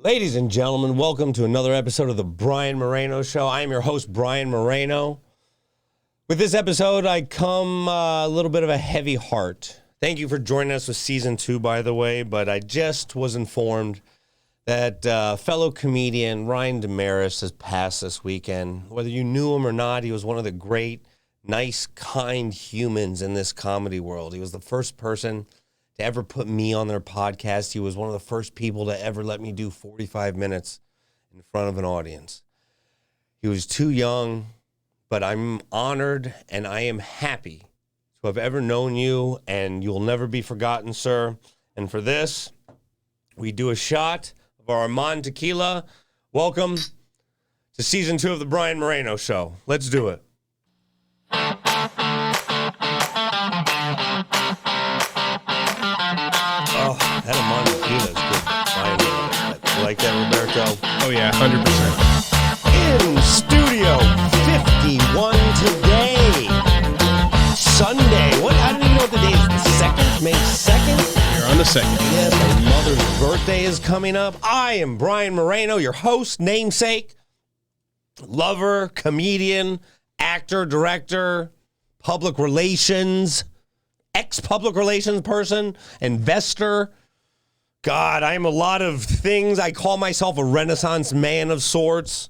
Ladies and gentlemen, welcome to another episode of the Brian Moreno Show. I am your host, Brian Moreno. With this episode, I come a little bit of a heavy heart. Thank you for joining us with Season 2, by the way, but I just was informed that fellow comedian Ryan Demaris has passed this weekend. Whether you knew him or not, he was one of the great, nice, kind humans in this comedy world. He was the first person to ever put me on their podcast. He was one of the first people to ever let me do 45 minutes in front of an audience. He was too young, but I'm honored and I am happy to have ever known you, and you'll never be forgotten, sir. And for this, we do a shot of our Armand Tequila. Welcome to Season 2 of the Brian Moreno Show. Let's do it. Oh, that Armand Tequila is good. You like that, Roberto? Oh, yeah, 100%. In Studio 51 today, Sunday. I don't even know what the day is. The 2nd? May 2nd? You're on the 2nd. Yes, my mother's birthday is coming up. I am Brian Moreno, your host, namesake, lover, comedian, actor, director, public relations, ex-public relations person, investor. God, I am a lot of things. I call myself a Renaissance man of sorts.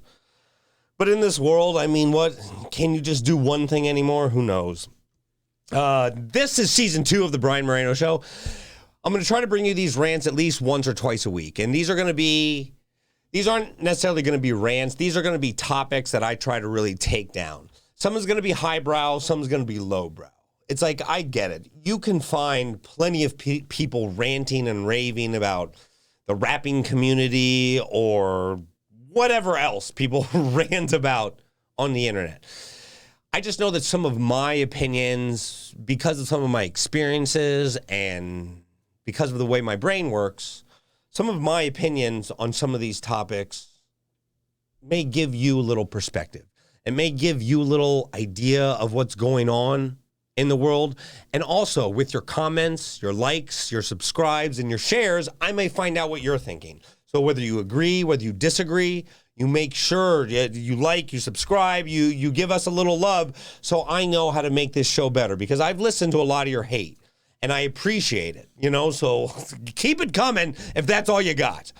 But in this world, I mean, what? Can you just do one thing anymore? Who knows? This is Season 2 of the Brian Moreno Show. I'm going to try to bring you these rants at least once or twice a week. And these aren't necessarily going to be rants. These are going to be topics that I try to really take down. Some is going to be highbrow. Some is going to be lowbrow. It's like, I get it. You can find plenty of people ranting and raving about the rapping community or whatever else people rant about on the internet. I just know that some of my opinions, because of some of my experiences and because of the way my brain works, some of my opinions on some of these topics may give you a little perspective. It may give you a little idea of what's going on in the world. And also with your comments, your likes, your subscribes, and your shares, I may find out what you're thinking. So whether you agree, whether you disagree, you make sure you like, you subscribe, you give us a little love so I know how to make this show better, because I've listened to a lot of your hate and I appreciate it, so keep it coming if that's all you got.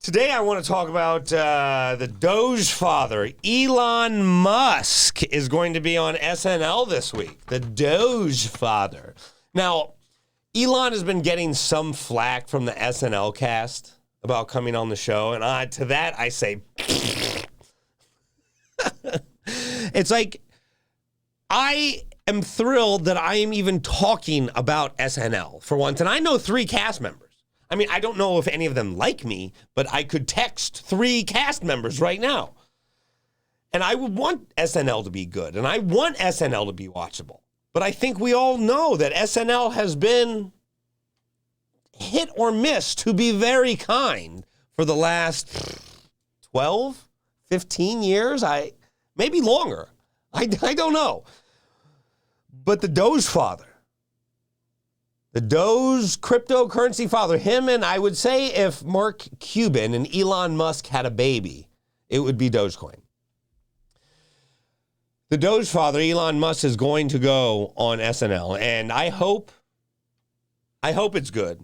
Today I want to talk about the Doge father. Elon Musk is going to be on SNL this week. The Doge father. Now, Elon has been getting some flack from the SNL cast about coming on the show, and to that I say, it's like, I am thrilled that I am even talking about SNL for once, and I know 3 cast members. I mean, I don't know if any of them like me, but I could text 3 cast members right now. And I would want SNL to be good, and I want SNL to be watchable. But I think we all know that SNL has been hit or miss, to be very kind, for the last 12, 15 years, maybe longer. I don't know. But the Doge father, the Doge cryptocurrency father, him, and I would say if Mark Cuban and Elon Musk had a baby, it would be Dogecoin. The Doge father, Elon Musk, is going to go on SNL, and I hope it's good.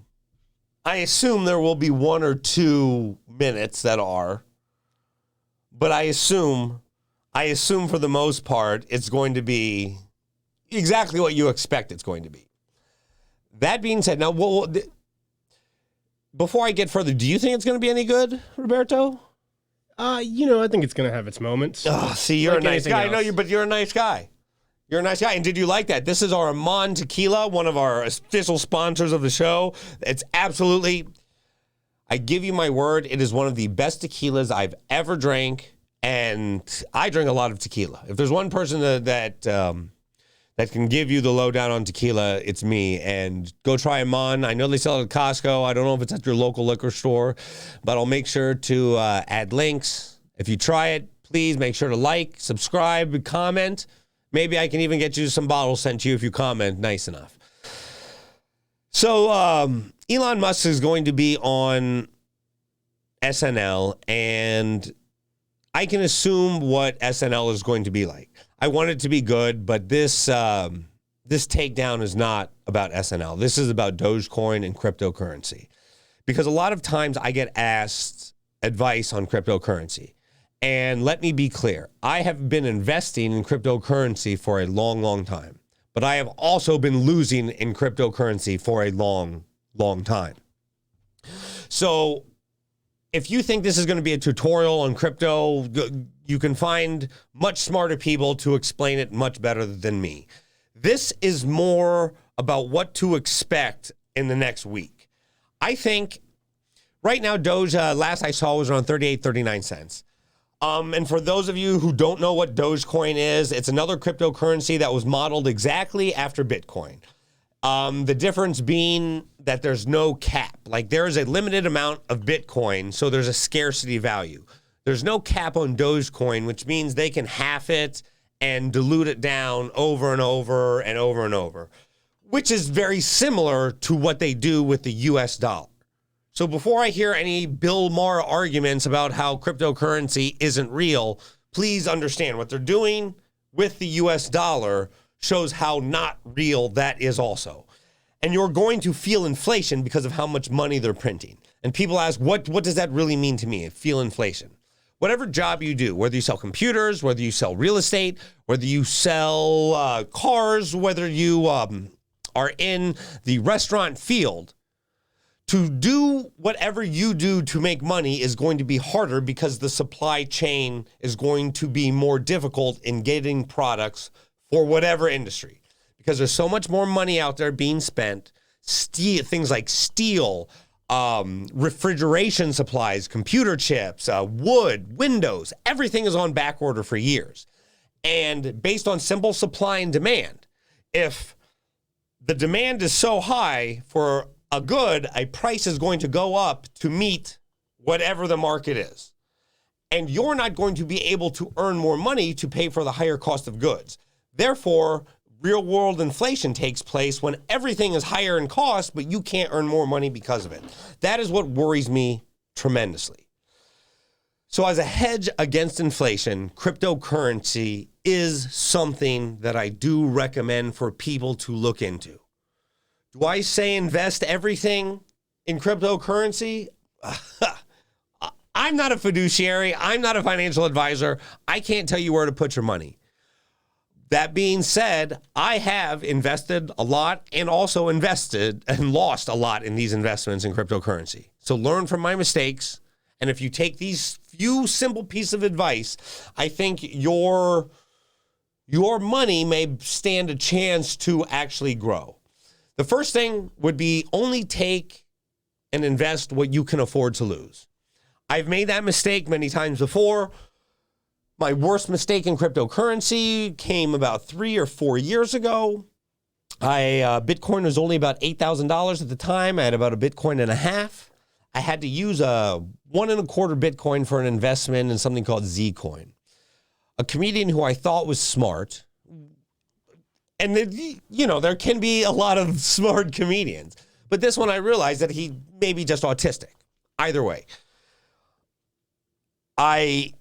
I assume there will be 1 or 2 minutes that are, but I assume for the most part it's going to be exactly what you expect it's going to be. That being said, now, before I get further, do you think it's going to be any good, Roberto? I think it's going to have its moments. Oh, see, you're like a nice guy. I know you, but you're a nice guy. You're a nice guy. And did you like that? This is our Armand Tequila, one of our official sponsors of the show. It's absolutely, I give you my word, it is one of the best tequilas I've ever drank. And I drink a lot of tequila. If there's one person that can give you the lowdown on tequila, it's me. And go try them on. I know they sell it at Costco. I don't know if it's at your local liquor store, but I'll make sure to add links. If you try it, please make sure to like, subscribe, comment. Maybe I can even get you some bottles sent to you if you comment nice enough. So Elon Musk is going to be on SNL, and I can assume what SNL is going to be like. I want it to be good, but this takedown is not about SNL. This is about Dogecoin and cryptocurrency. Because a lot of times I get asked advice on cryptocurrency. And let me be clear, I have been investing in cryptocurrency for a long, long time. But I have also been losing in cryptocurrency for a long, long time. So if you think this is going to be a tutorial on crypto, you can find much smarter people to explain it much better than me. This is more about what to expect in the next week. I think right now Doge, last I saw, was around 38, 39 cents. And for those of you who don't know what Dogecoin is, it's another cryptocurrency that was modeled exactly after Bitcoin. The difference being that there's no cap. Like, there is a limited amount of Bitcoin, so there's a scarcity value. There's no cap on Dogecoin, which means they can half it and dilute it down over and over and over and over, which is very similar to what they do with the US dollar. So before I hear any Bill Maher arguments about how cryptocurrency isn't real, please understand what they're doing with the US dollar shows how not real that is also. And you're going to feel inflation because of how much money they're printing. And people ask, what does that really mean to me? Feel inflation. Whatever job you do, whether you sell computers, whether you sell real estate, whether you sell cars, whether you are in the restaurant field, to do whatever you do to make money is going to be harder because the supply chain is going to be more difficult in getting products for whatever industry. Because there's so much more money out there being spent. Steel, things like steel, refrigeration supplies, computer chips, wood, windows, everything is on back order for years. And based on simple supply and demand, if the demand is so high for a good, a price is going to go up to meet whatever the market is. And you're not going to be able to earn more money to pay for the higher cost of goods. Therefore, real world inflation takes place when everything is higher in cost, but you can't earn more money because of it. That is what worries me tremendously. So as a hedge against inflation, cryptocurrency is something that I do recommend for people to look into. Do I say invest everything in cryptocurrency? I'm not a fiduciary. I'm not a financial advisor. I can't tell you where to put your money. That being said, I have invested a lot and also invested and lost a lot in these investments in cryptocurrency. So learn from my mistakes. And if you take these few simple pieces of advice, I think your money may stand a chance to actually grow. The first thing would be only take and invest what you can afford to lose. I've made that mistake many times before. My worst mistake in cryptocurrency came about 3 or 4 years ago. Bitcoin was only about $8,000 at the time. I had about a Bitcoin and a half. I had to use a 1 1/4 Bitcoin for an investment in something called Zcoin. A comedian who I thought was smart. And, there can be a lot of smart comedians. But this one, I realized that he may be just autistic. Either way. I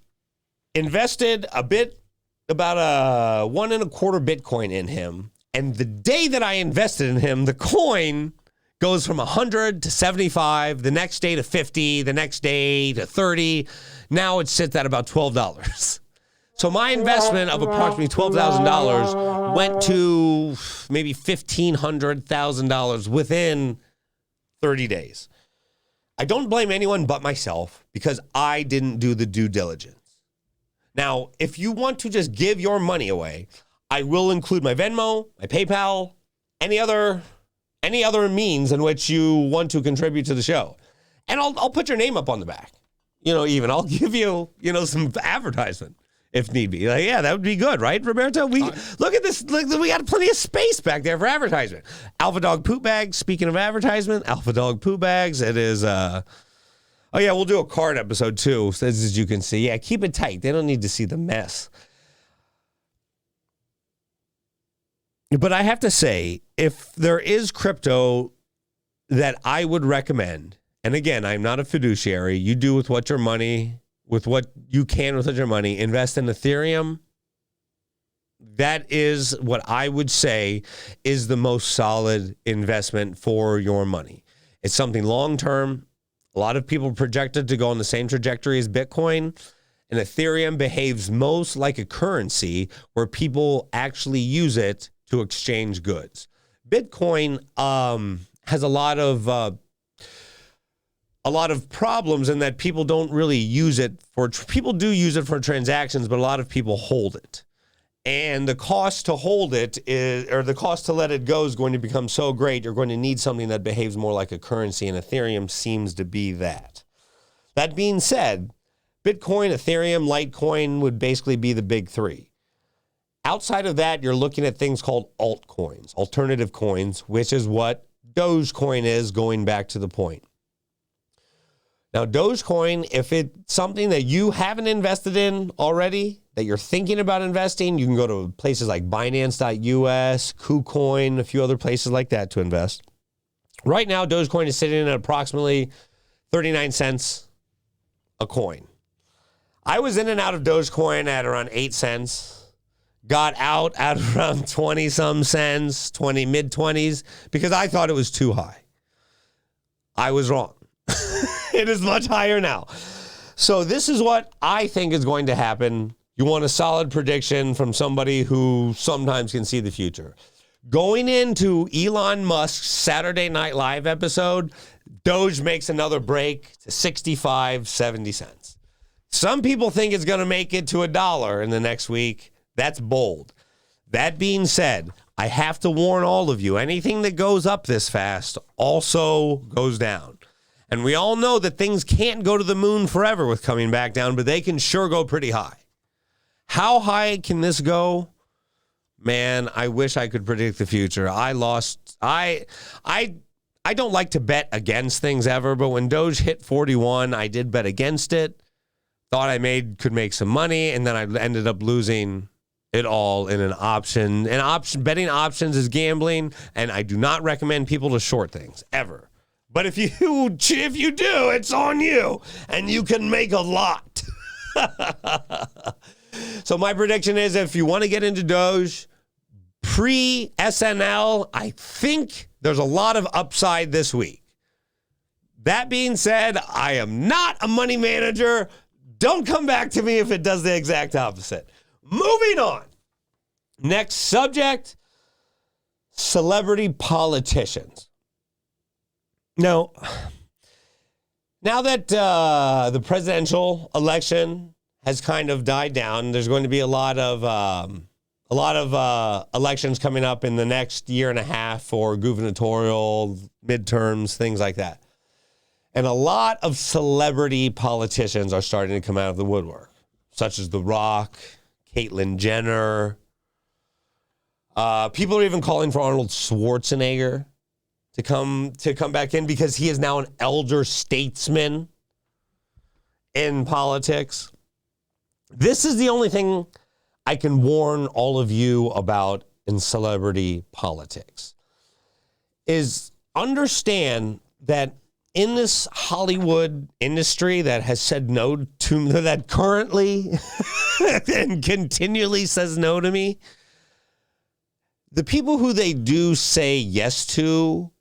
invested about a 1 1/4 Bitcoin in him. And the day that I invested in him, the coin goes from 100 to 75, the next day to 50, the next day to 30. Now it sits at about $12. So my investment of approximately $12,000 went to maybe $1,500,000 within 30 days. I don't blame anyone but myself because I didn't do the due diligence. Now, if you want to just give your money away, I will include my Venmo, my PayPal, any other means in which you want to contribute to the show. And I'll put your name up on the back. Even I'll give you, some advertisement if need be. Yeah, that would be good, right, Roberto? Look at this. Look, we got plenty of space back there for advertisement. Alpha Dog Poop Bags. Speaking of advertisement, Alpha Dog Poop Bags. It is. Oh yeah, we'll do a card episode too, as you can see. Yeah, keep it tight. They don't need to see the mess. But I have to say, if there is crypto that I would recommend, and again, I'm not a fiduciary. You do with what you can with your money. Invest in Ethereum. That is what I would say is the most solid investment for your money. It's something long-term. A lot of people projected to go on the same trajectory as Bitcoin. And Ethereum behaves most like a currency where people actually use it to exchange goods. Bitcoin has a lot of problems in that people don't really use it people do use it for transactions, but a lot of people hold it. And the cost to hold it the cost to let it go is going to become so great, you're going to need something that behaves more like a currency, and Ethereum seems to be that. That being said, Bitcoin, Ethereum, Litecoin would basically be the big three. Outside of that, you're looking at things called altcoins, alternative coins, which is what Dogecoin is, going back to the point. Now, Dogecoin, if it's something that you haven't invested in already, that you're thinking about investing, you can go to places like Binance.us, KuCoin, a few other places like that to invest. Right now, Dogecoin is sitting at approximately 39 cents a coin. I was in and out of Dogecoin at around 8 cents. Got out at around 20-some cents, mid-20s, because I thought it was too high. I was wrong. It is much higher now. So this is what I think is going to happen. You want a solid prediction from somebody who sometimes can see the future. Going into Elon Musk's Saturday Night Live episode, Doge makes another break to 65, 70 cents. Some people think it's going to make it to $1 in the next week. That's bold. That being said, I have to warn all of you, anything that goes up this fast also goes down. And we all know that things can't go to the moon forever with coming back down, but they can sure go pretty high. How high can this go? Man, I wish I could predict the future. I don't like to bet against things ever, but when Doge hit 41, I did bet against it. Thought I could make some money, and then I ended up losing it all in an option. Betting options is gambling, and I do not recommend people to short things ever. But if you do, it's on you, and you can make a lot. So my prediction is, if you want to get into Doge, pre-SNL, I think there's a lot of upside this week. That being said, I am not a money manager. Don't come back to me if it does the exact opposite. Moving on. Next subject, celebrity politicians. Now that the presidential election has kind of died down, there's going to be a lot of elections coming up in the next year and a half for gubernatorial, midterms, things like that. And a lot of celebrity politicians are starting to come out of the woodwork, such as The Rock, Caitlyn Jenner. People are even calling for Arnold Schwarzenegger to come back in because he is now an elder statesman in politics. This is the only thing I can warn all of you about in celebrity politics, is understand that in this Hollywood industry that has said no to, that currently and continually says no to me, the people who they do say yes to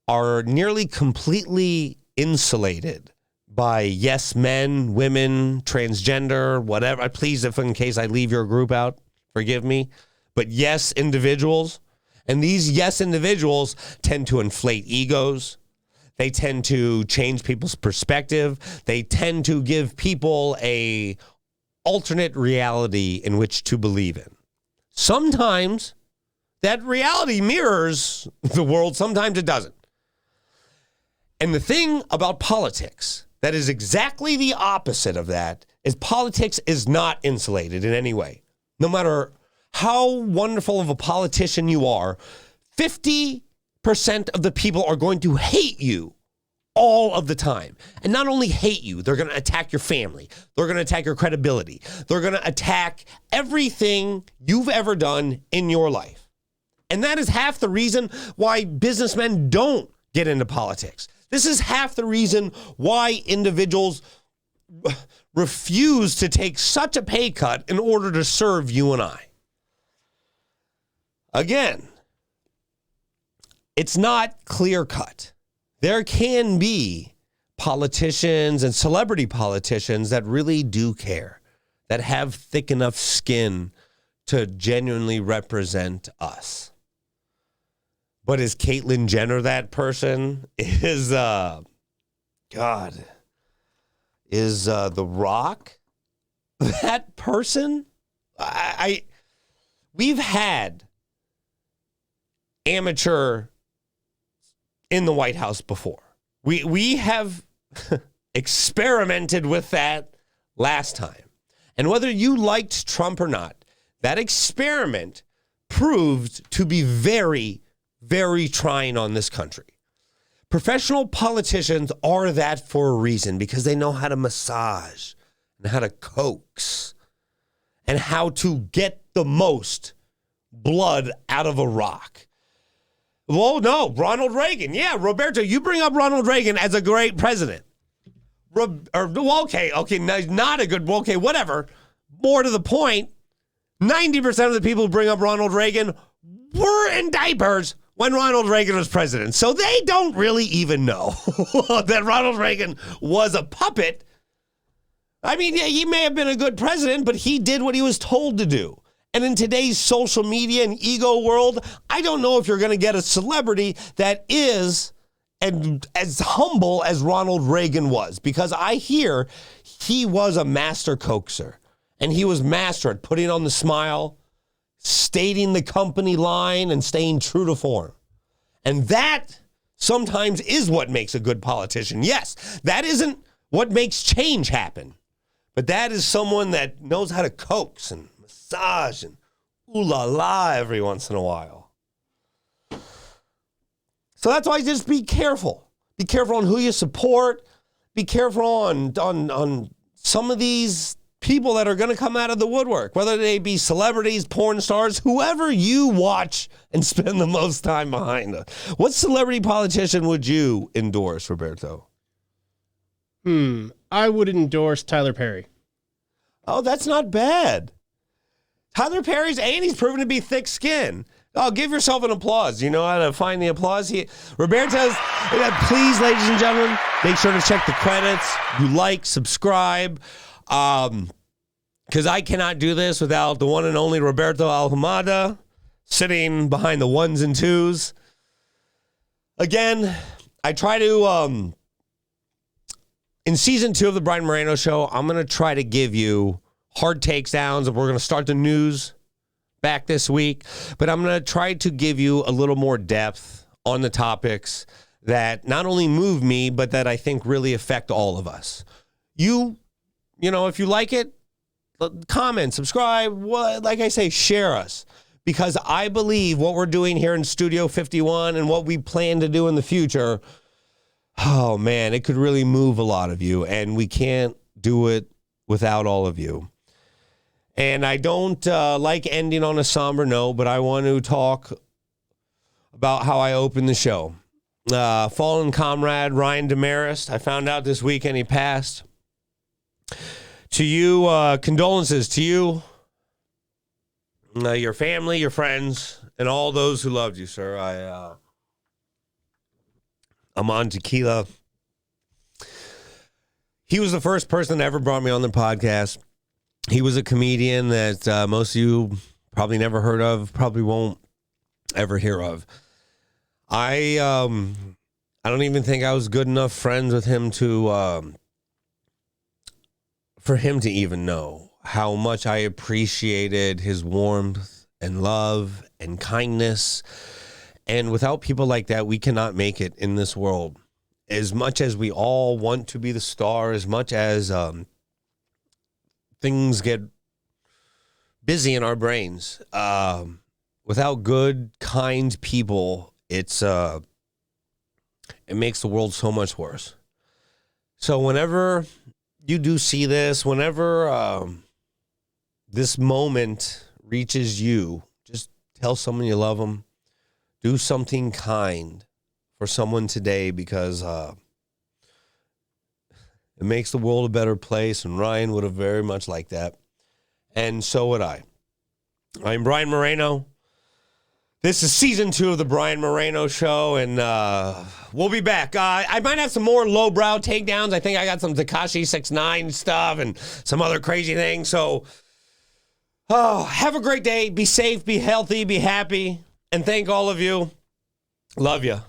are nearly completely insulated by yes men, women, transgender, whatever. Please, if in case I leave your group out, forgive me. But yes individuals. And these yes individuals tend to inflate egos. They tend to change people's perspective. They tend to give people a alternate reality in which to believe in. Sometimes that reality mirrors the world. Sometimes it doesn't. And the thing about politics that is exactly the opposite of that is politics is not insulated in any way. No matter how wonderful of a politician you are, 50% of the people are going to hate you all of the time. And not only hate you, they're going to attack your family. They're going to attack your credibility. They're going to attack everything you've ever done in your life. And that is half the reason why businessmen don't get into politics. This is half the reason why individuals refuse to take such a pay cut in order to serve you and I. Again, it's not clear cut. There can be politicians and celebrity politicians that really do care, that have thick enough skin to genuinely represent us. But is Caitlyn Jenner that person? Is The Rock that person? We've had amateur in the White House before. We have experimented with that last time. And whether you liked Trump or not, that experiment proved to be very, very trying on this country. Professional politicians are that for a reason, because they know how to massage and how to coax and how to get the most blood out of a rock. Well, no, Ronald Reagan. Yeah, Roberto, you bring up Ronald Reagan as a great president. Okay, not a good, okay, whatever. More to the point, 90% of the people who bring up Ronald Reagan were in diapers when Ronald Reagan was president. So they don't really even know that Ronald Reagan was a puppet. I mean, yeah, he may have been a good president, but he did what he was told to do. And in today's social media and ego world, I don't know if you're going to get a celebrity that is as humble as Ronald Reagan was, because I hear he was a master coaxer, and he was master at putting on the smile, stating the company line, and staying true to form. And that sometimes is what makes a good politician. Yes, that isn't what makes change happen, but that is someone that knows how to coax and massage and ooh la la every once in a while. So that's why just be careful. Be careful on who you support. Be careful on some of these people that are going to come out of the woodwork, whether they be celebrities, porn stars, whoever you watch and spend the most time behind. What celebrity politician would you endorse, Roberto? I would endorse Tyler Perry. Oh, that's not bad. Tyler Perry's, and he's proven to be thick-skinned. Oh, give yourself an applause. You know how to find the applause? Roberto's, please, ladies and gentlemen, make sure to check the credits. You like, subscribe. Because I cannot do this without the one and only Roberto Alhamada sitting behind the ones and twos. Again, I try to, in season 2 of the Brian Moreno Show, I'm going to try to give you hard takedowns. We're going to start the news back this week, but I'm going to try to give you a little more depth on the topics that not only move me, but that I think really affect all of us. You know, if you like it, comment, subscribe, like I say, share us, because I believe what we're doing here in Studio 51 and what we plan to do in the future, oh man, it could really move a lot of you, and we can't do it without all of you. And I don't like ending on a somber note, but I want to talk about how I opened the show. Fallen comrade Ryan Demaris, I found out this weekend he passed. To you, condolences to you, your family, your friends, and all those who loved you, sir. I'm on tequila. He was the first person that ever brought me on the podcast. He was a comedian that most of you probably never heard of, probably won't ever hear of. I don't even think I was good enough friends with him to for him to even know how much I appreciated his warmth and love and kindness. And without people like that, we cannot make it in this world. As much as we all want to be the star, as much as things get busy in our brains, without good, kind people, it makes the world so much worse. So whenever you do see this, whenever this moment reaches you, just tell someone you love them. Do something kind for someone today because it makes the world a better place, and Ryan would have very much liked that. And so would I. I'm Brian Moreno. This is season 2 of the Brian Moreno Show, and we'll be back. I might have some more lowbrow takedowns. I think I got some Tekashi 6ix9ine stuff and some other crazy things. So, have a great day. Be safe, be healthy, be happy, and thank all of you. Love you.